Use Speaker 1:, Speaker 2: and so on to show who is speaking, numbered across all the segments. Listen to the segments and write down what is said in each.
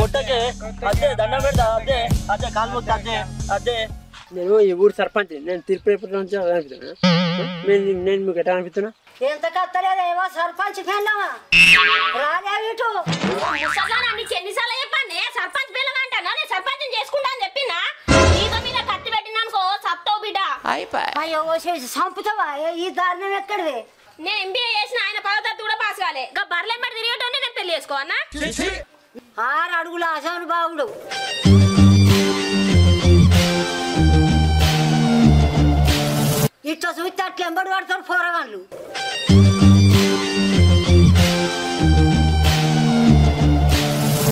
Speaker 1: కొట్టకే అదే దండం పెడతా అదే అదే కాలు మొక్క అదే అదే నేను ఈ ఊరు సర్పంచ్ నేను తిరుపతి నుంచి అనిపిస్తున్నా నేను మీకు ఎట్లా అనిపిస్తున్నా
Speaker 2: ఎంత కత్తలేదేమో సర్పంచ్ పెళ్ళమా రాజావిటు
Speaker 3: ఎన్నిసార్లు చెప్పండి సర్పంచ్ పిల్లమంటాను నేను సర్పంచ్ చేసుకుంటా అని చెప్పినా నీతో మీద కత్తి పెట్టినానుకో సత్తావు బిడ్డ
Speaker 2: అయ్యో చంపుతావా ఈ దారుణం ఎక్కడిది
Speaker 3: నేను ఎంబీఏ చేసిన ఆయన 10వ తరగతి కూడా పాస్ కాలే ఇంకా బర్లెంబడి తిరిగేటోనే నేను పెళ్లి చేసుకో అన్నా
Speaker 2: 6 అడుగుల అసలు బాగుడు ఇట్లా చూస్తే అట్లా ఎంబడి పడతారు పోరగాళ్ళు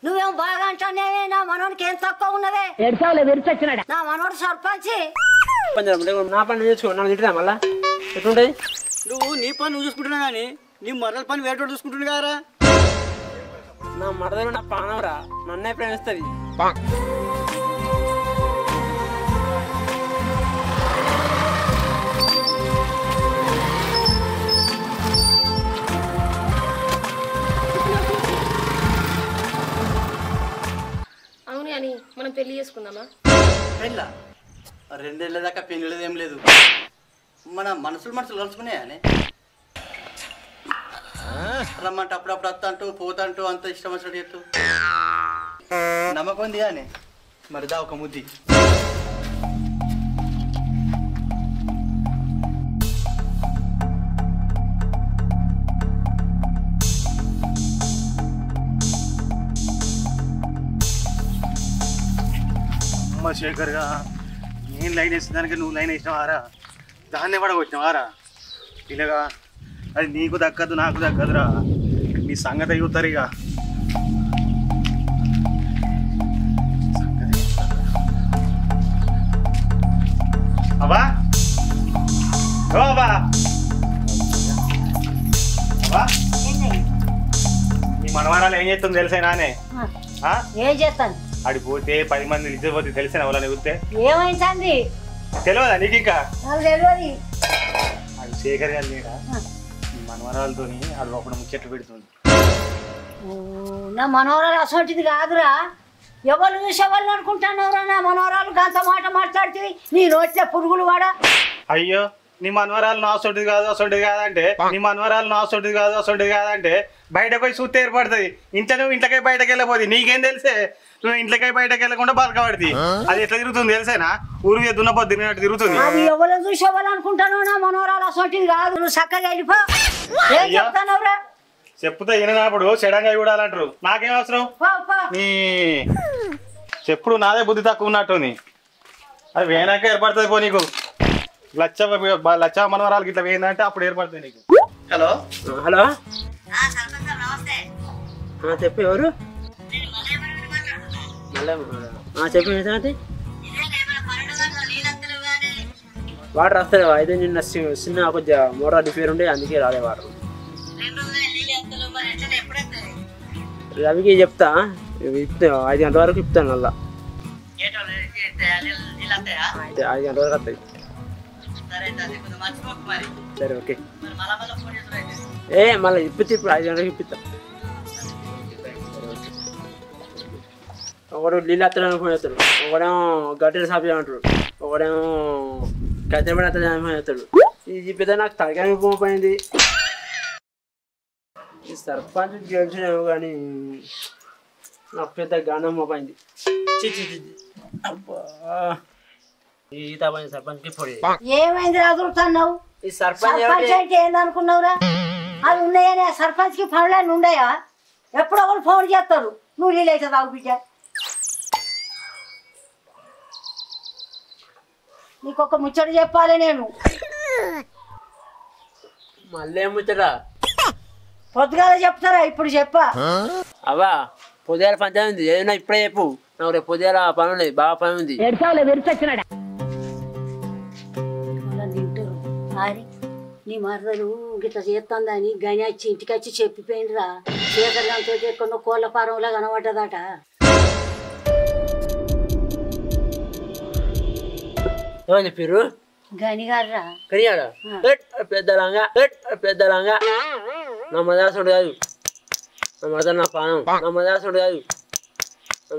Speaker 2: నువ్వేం బాగా అంటానేవే నా మనోడికి ఏం తక్కువ ఉన్నదే నా మనోడు సర్పంచ్
Speaker 1: నా పని నేర్చుకో నన్ను తింటున్నా మళ్ళా ఎట్లుంటది
Speaker 4: నువ్వు నీ పని నువ్వు చూసుకుంటున్నావు కానీ నీ మరల పని వేటోడు చూసుకుంటున్నా కదరా
Speaker 1: నా మరదలు నా పానవరా నన్నే ప్రేమిస్తుంది
Speaker 3: అవును అని మనం పెళ్లి చేసుకుందామా
Speaker 4: పెళ్ళ 2 ఏళ్ళ దాకా పెళ్ళి ఏం లేదు మన మనసులు కలుసుకున్నాయని రమ్మంటే అప్పుడప్పుడు వస్తా పోతాంటూ అంత ఇష్టం వచ్చినట్టు చెప్తూ నమ్మకం ఉంది కానీ మరిదా ఒక ముద్ది అమ్మ శేఖర్గా నేను లైన్ వేసేదానికి నువ్వు లైన్ వేసినావారా దాన్నే పడగొచ్చినావారా ఇలాగా అది నీకు దక్కదు నాకు దక్కదురా మీ సంగతి అయ్యుతారు ఇక అబ్బా ఓ అబ్బా అబ్బా మీ మనవారాలు ఏం చేస్తుంది తెలిసేనానే
Speaker 2: ఏం చేస్తాను
Speaker 4: అడిపోతే 10 మంది ఇద్దరు పోతే తెలిసిన వాళ్ళని చూస్తే
Speaker 2: ఏమైంది
Speaker 4: తెలియదా నీకు ఇంకా
Speaker 2: తెలియదు
Speaker 4: అది శేఖర్ గారు లేడా మీ మనవరాలతో అది లోపల ముచ్చట్లు పెడుతుంది
Speaker 2: నా మనోరాలు అసోంటిది కాదురా ఎవరు చూసేవాళ్ళు అనుకుంటున్నావురా నా మనోరాలు గంత మాట మాట్లాడితే నీ నోట్లే పురుగులు వాడా
Speaker 4: అయ్యో నీ మనవరాలు నా సొంటిది కాదు అసొంటిది కాదంటే నీ మనవరాలు నా సొంటిది కాదు అసొంటిది కాదంటే బయటకు పోయి చూస్తే ఏర్పడుతుంది ఇంట్లో నువ్వు ఇంట్లోకి బయటకు వెళ్ళబోతుంది నీకేం తెలిసే నువ్వు ఇంట్లోకి బయటకు వెళ్ళకుండా బతకబడుతుంది అది ఎట్లా తిరుగుతుంది తెలిసేనా ఊరు దున్నపో తిరిగినట్టు తిరుగుతుంది
Speaker 2: అది ఎవరు చూసేవాళ్ళు అనుకుంటున్నావు నా మనోరాలు అసోంటిది కాదు నువ్వు చక్కగా వెళ్ళిపో ఏం చెప్తానవురా
Speaker 4: చెప్పుతో వినప్పుడు చెడంగా చూడాలంటారు నాకేం అవసరం నీ చెప్పుడు నాదే బుద్ధి తక్కువ ఉన్నట్టుంది అది వేనాక ఏర్పడుతుంది పో నీకు లచ్చ మనవరాలకి ఇట్లా వేయిందంటే అప్పుడు ఏర్పడుతుంది నీకు హలో
Speaker 1: హలో చెప్పు ఎవరు చెప్పు వాటర్ వస్తుంది అయితే నిన్న చిన్న కొద్దిగా మోటార్ రిపేర్ ఉండే అందుకే రాలే వాటర్ రవికి చెప్తా 5 గంటల వరకు ఇప్పుతాను మళ్ళా 5 గంటల వరకు వస్తాయి సరే ఓకే మళ్ళీ ఇప్పితే ఇప్పుడు 5 గంటలకు ఇప్పిస్తా ఒకడు నీళ్ళు వస్తాడని ఫోన్ చేస్తాడు ఒకడేమో గట్టెలు సాపి అంటాడు ఒకడేమో కత్తిపడి వస్తాడని ఫోన్ చేస్తాడు ఇది చెప్పితే నాకు తలకాయ పోయింది ఈ సర్పంచ్ గెలిచినావు కానీ నాకు పెద్ద గానం పోయింది అబ్బా ఈ సర్పంచ్కి పొడి
Speaker 2: ఏమైంది రాదురుతున్నావు
Speaker 1: ఈ సర్పంచ్
Speaker 2: అంటే ఏందనుకున్నావురా అది ఉన్నాయని సర్పంచ్ కి పనులన్నీ ఉన్నాయా ఎప్పుడు ఒకరు ఫోన్ చేస్తారు నువ్వు నీళ్ళు అయితే తాగు బిడ్డ నీకు ఒక ముచ్చట చెప్పాలి నేను
Speaker 1: మళ్ళీ ముచ్చట
Speaker 2: పొద్దుగాల చెప్తారా ఇప్పుడు చెప్పా
Speaker 1: అవా పొద్దుగాల పంచాయతీ ఉంది ఏదైనా ఇప్పుడే చెప్పు నాకు రేపు పొద్దుగాల పని ఉంది బాగా పని ఉంది
Speaker 2: నీ మరదలు గిట్లా చేస్తుందని గని వచ్చి ఇంటికి వచ్చి చెప్పిపోయిండ్రా శేఖర్ గారితో ఎక్కడో కోళ్ళ ఫారంలా కనబడ్డదట
Speaker 1: ఏమని చెప్పారు
Speaker 2: గని గారా
Speaker 1: కనియాడా పెద్దలంగా నా మదాసుడు కాదు నా మదర్ నా పానం నా మదాసుడు కాదు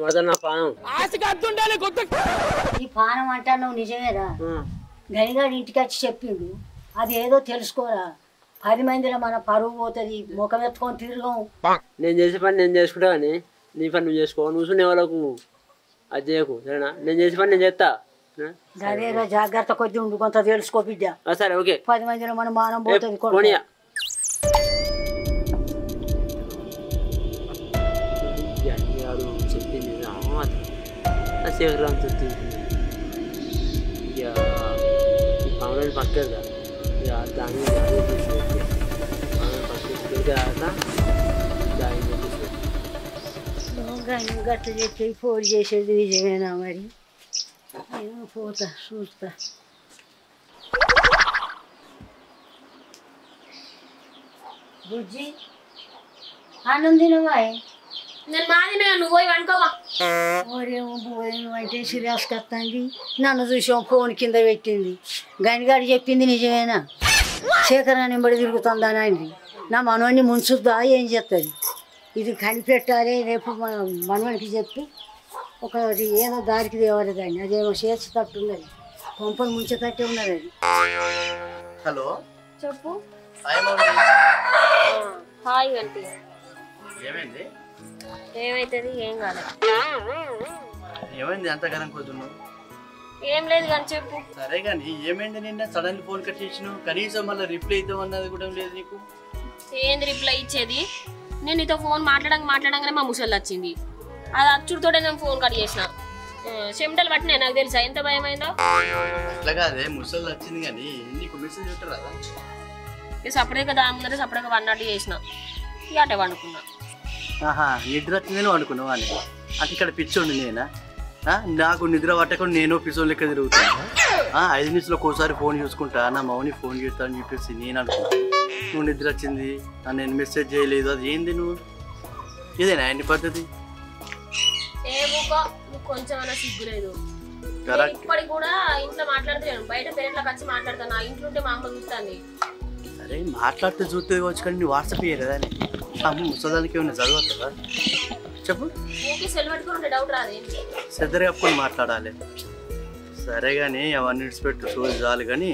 Speaker 1: పడతాను నా పానం.
Speaker 2: ఈ పానం అంటా నువ్వు నిజమేరా? గనిగాడు ఇంటికి వచ్చి చెప్పిండు, అది ఏదో తెలుసుకోరా. 10 మందిలో మన పరువు పోతుంది, ముఖం ఎత్తుకొని తిరగం.
Speaker 1: నేను చేసే పని నేను చేసుకుంటా కానీ నీ పని నువ్వు చేసుకో. నువ్వు సునే వాళ్ళకు అది చేయకు సరేనా? నేను చేసే పని నేను చేస్తా.
Speaker 2: అదేరా జాగ్రత్త కొద్ది ఉండు, కొంత తెలుసుకో బిడ్డ.
Speaker 1: సరే ఓకే.
Speaker 2: 10 మందిలో మన మానం పోతుంది.
Speaker 1: చెప్పింది శేఖరాంతో ఇక పావులని పక్కదా ఇక దాన్ని
Speaker 2: గట్ల చెప్పి ఫోన్ చేసేది నిజమేనా మరి? నేను పోతా చూస్తా. బుజ్జి అన్నం తినవా?
Speaker 3: నేను మాదిన నువ్వు పోయి వండుకోవా.
Speaker 2: ఓరేమో పోయేమో అంటే సీరియస్ కత్తంది. నన్ను చూసాం ఫోన్ కింద పెట్టింది. గనిగాడు చెప్పింది నిజమేనా? శేఖరా నింబడి తిరుగుతుందని అండి. నా మనవాడిని ముంచుద్దా ఏం చేస్తుంది? ఇది కనిపెట్టాలి, రేపు మనవాడికి చెప్పి ఒకటి ఏదో దారికి తేవాలి దాన్ని. అదేమో చేర్చేటట్టు ఉన్నది, కొంపలు ముంచేటట్టే ఉన్నది అది.
Speaker 5: హలో
Speaker 3: చెప్పు.
Speaker 5: హాయ్
Speaker 3: హాయ్ అంటే
Speaker 5: ఏమైంది?
Speaker 3: ఏమైతుంది? ఏం కాలేదు.
Speaker 5: ఏమైంది అంతగానం కూర్చున్నావు?
Speaker 3: ఏం లేదు కానీ చెప్పు.
Speaker 5: సరే కానీ ఏమైంది? నిన్న సడన్లీ ఫోన్ కట్ చేసినావు, కనీసం మళ్ళీ రిప్లై ఇద్దాం అన్నది కూడా లేదు నీకు.
Speaker 3: ఏంది రిప్లై ఇచ్చేది? నేను నీతో ఫోన్ మాట్లాడంగానే మా ముసలి వచ్చింది. అది అచ్చుడితోటే నేను ఫోన్ కట్ చేసిన. చెమటలు పట్టినాయి, నాకు తెలుసా ఎంత భయం అయిందో.
Speaker 5: అట్లా కాదే, ముసలి వచ్చింది కానీ నీకు మెసేజ్ పెట్టరా?
Speaker 3: ఇక సపరేట్గా దాని ముందర సపరేట్గా వన్నట్టు చేసిన. ఇక అటే వండుకున్నా.
Speaker 5: నిద్ర వచ్చిందని వండుకున్నావు అని అంటే ఇక్కడ పిచ్చోండి నేనా? నాకు నిద్ర పట్టకుండా నేను పిచ్చోళ్ళు లెక్క తిరుగుతాను. 5 నిమిషాలు ఒక్కోసారి ఫోన్ చూసుకుంటా, నా మౌని ఫోన్ చేస్తా అని చెప్పేసి నేను అనుకుంటా. నువ్వు నిద్ర వచ్చింది, నేను మెసేజ్ చేయలేదు, అది ఏంది? నువ్వు ఇదేనా అన్ని పద్ధతి?
Speaker 3: కొంచెం సిగ్గులేదు.
Speaker 5: కరెక్ట్.
Speaker 3: ఇప్పటికి కూడా ఇంట్లో మాట్లాడుతున్నాను, బయట పేరెంట్లోకి వచ్చి మాట్లాడతాను. నా ఇంట్లో ఉంటే మా అమ్మ చూస్తాను.
Speaker 5: అరే మాట్లాడితే చూస్తే కావచ్చు కానీ నువ్వు వాట్సాప్ చేయలేదా? అమ్మ ముసదానికి ఏమైనా చదవతుందా చెప్పు.
Speaker 3: డౌట్ రాదు,
Speaker 5: శ్రద్ధగా కప్పుకొని మాట్లాడాలి. సరే కానీ అవన్నీ విడిచిపెట్టు, రోజు చాలు. కానీ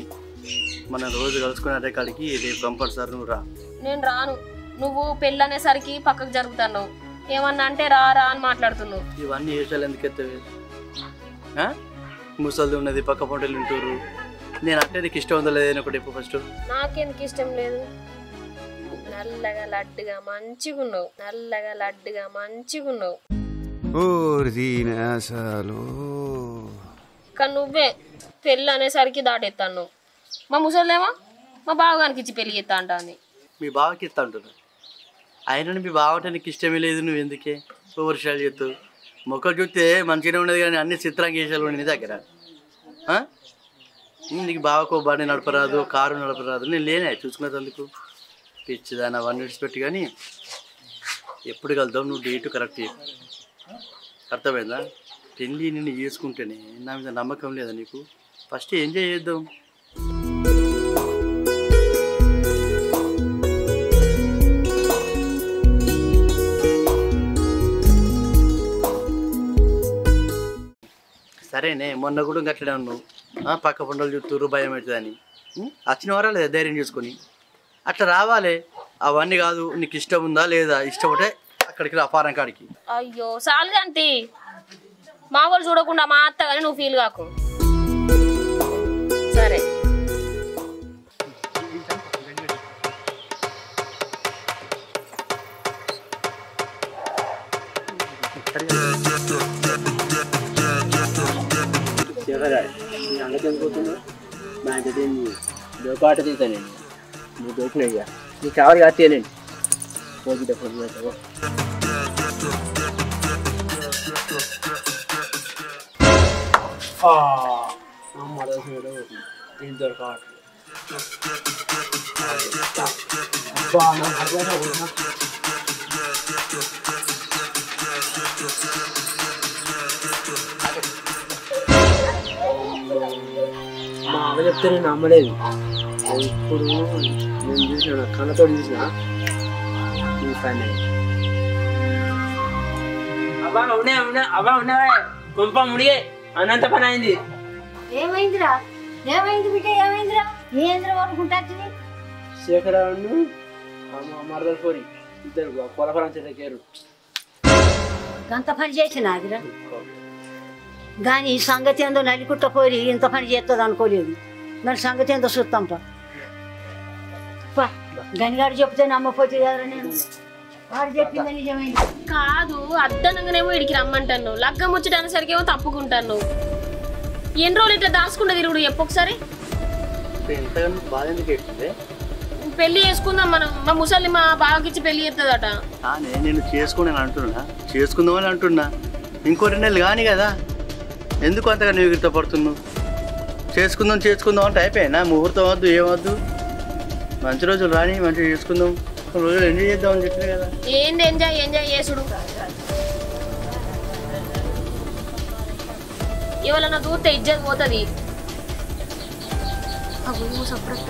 Speaker 5: మనం రోజు కలుసుకునే అదే కాడికి రేపు కంపల్సరీ నువ్వు రా.
Speaker 3: నేను రాను. నువ్వు పెళ్ళి అనేసరికి పక్కకు జరుగుతాను, ఏమన్నా అంటే రా రా అని మాట్లాడుతున్నావు.
Speaker 5: ఇవన్నీ విషయాలు ఎందుకు ఎత్తవి? ముసలిది ఉన్నది, పక్క పొంటలు వింటారు. నేను అంటే నీకు ఇష్టం ఉందో లేదని ఒకటి చెప్పు ఫస్ట్.
Speaker 3: నాకెందుకు ఇష్టం లేదు? నల్లగా లడ్డుగా మంచిగా ఉన్నావు, నల్లగా లడ్డుగా మంచిగా ఉన్నావు. కానీ నువ్వే పెళ్ళి అనేసరికి దాటెత్తాను. మా ముసలిదేమో మా బావగానికి ఇచ్చి పెళ్ళి ఎత్తా అంటుంది.
Speaker 5: మీ బావకి ఇస్తా అంటున్నా. అయినా మీ బావ అంటే నీకు ఇష్టమే లేదు, నువ్వు ఎందుకే విషయాలు చెప్తావు? మొక్కలు చూస్తే మంచిగానే ఉండదు కానీ అన్ని చిత్రాంగ విషయాలు ఉన్నాయి నీ దగ్గర. నీకు బావకు బండి నడపరాదు, కారు నడపరాదు, నేను లేనే చూసుకునేందుకు. పిచ్చిదాన్ని అవన్నీ విడిచిపెట్టి. కానీ ఎప్పుడు కలుద్దాం? నువ్వు డేటు కరెక్ట్ చెప్పు, అర్థమైందా? పెళ్ళి నిన్ను చేసుకుంటేనే నా మీద నమ్మకం లేదా నీకు? ఫస్ట్ ఎంజాయ్ చేద్దాం. సరేనే, మొన్న కూడా గట్లనే ఉన్నావు. పక్క పండుగలు చుట్టూరు భయం అవుతుందని వచ్చిన వారా లేదా ధైర్యం చేసుకొని అట్లా రావాలి. అవన్నీ కాదు, నీకు ఇష్టం ఉందా లేదా? ఇష్టం ఉంటే అక్కడికి రా, అపారం కాడికి.
Speaker 3: అయ్యో చాలుగా అంతే, మా వాళ్ళు చూడకుండా మా అత్త కానీ నువ్వు ఫీల్ కాకు. సరే
Speaker 1: అందుకెందుకుతున్నా మా ఇంటి దోపాట తీసానండి. నువ్వు దోపినయ్యా, నీకు కావాలి కాదు తీయనండి. పోగిట ఫోన్ నేను దొరకవట్లేదు. మా అమ్మ చెప్తే నేను నమ్మలేదు. ఇప్పుడు నేను చూసిన కళ్ళతో చూసిన ఈ పని. అవ్వ అబ్బా ఉన్నావా కొంప ముడిగే అనంత పని అయింది.
Speaker 2: ఏమైందిరా ఏమైంది బిడ్డ ఏమైందిరా ఏంద్రా అనుకుంటా
Speaker 1: శేఖరావును మరదల పోరి ఇద్దరు పొలపరం చేరు
Speaker 2: అంత పని చేసినాదిరా కానీ సంగతి ఏందో నలికుట్ట పోయి ఇంత పని చేస్తుంది అనుకోలేదు. మరి సంగతి ఏందో చూస్తాం గనిగాడు చెప్తే నమ్మపోతే కదరా నేను వాడు చెప్పింది నిజమైంది
Speaker 3: కాదు అద్దనంగానేమో ఇడికి రమ్మంటాను లగ్గం వచ్చేటసరికి ఏమో తప్పుకుంటాను. ఎన్ని రోజులు ఇట్లా దాచుకుంటా తిరుగుడు చెప్పొకసారి.
Speaker 5: ఎంతగానో బాధ ఎందుకు ఎట్టింది?
Speaker 3: పెళ్లి చేసుకుందాం మనం మా ముసలి మా బావకిచ్చి పెళ్లి చేస్తుందట.
Speaker 5: నేను చేసుకుని చేసుకుందామని అంటున్నా. ఇంకో 2 నెలలు కానీ కదా ఎందుకు అంతగా నువ్వు పడుతున్నావు? చేసుకుందాం అంటే అయిపోయినా ముహూర్తం వద్దు ఏమద్దు మంచి రోజులు రాని మంచిగా చేసుకుందాం కొన్ని రోజులు ఎంజాయ్ చేద్దామని చెప్పినా కదా.
Speaker 3: ఏంది ఎంజాయ్ చేసుడు ఎవరన్నా దూరితే ఇజ్జత్ పోతుంది. సపరేట్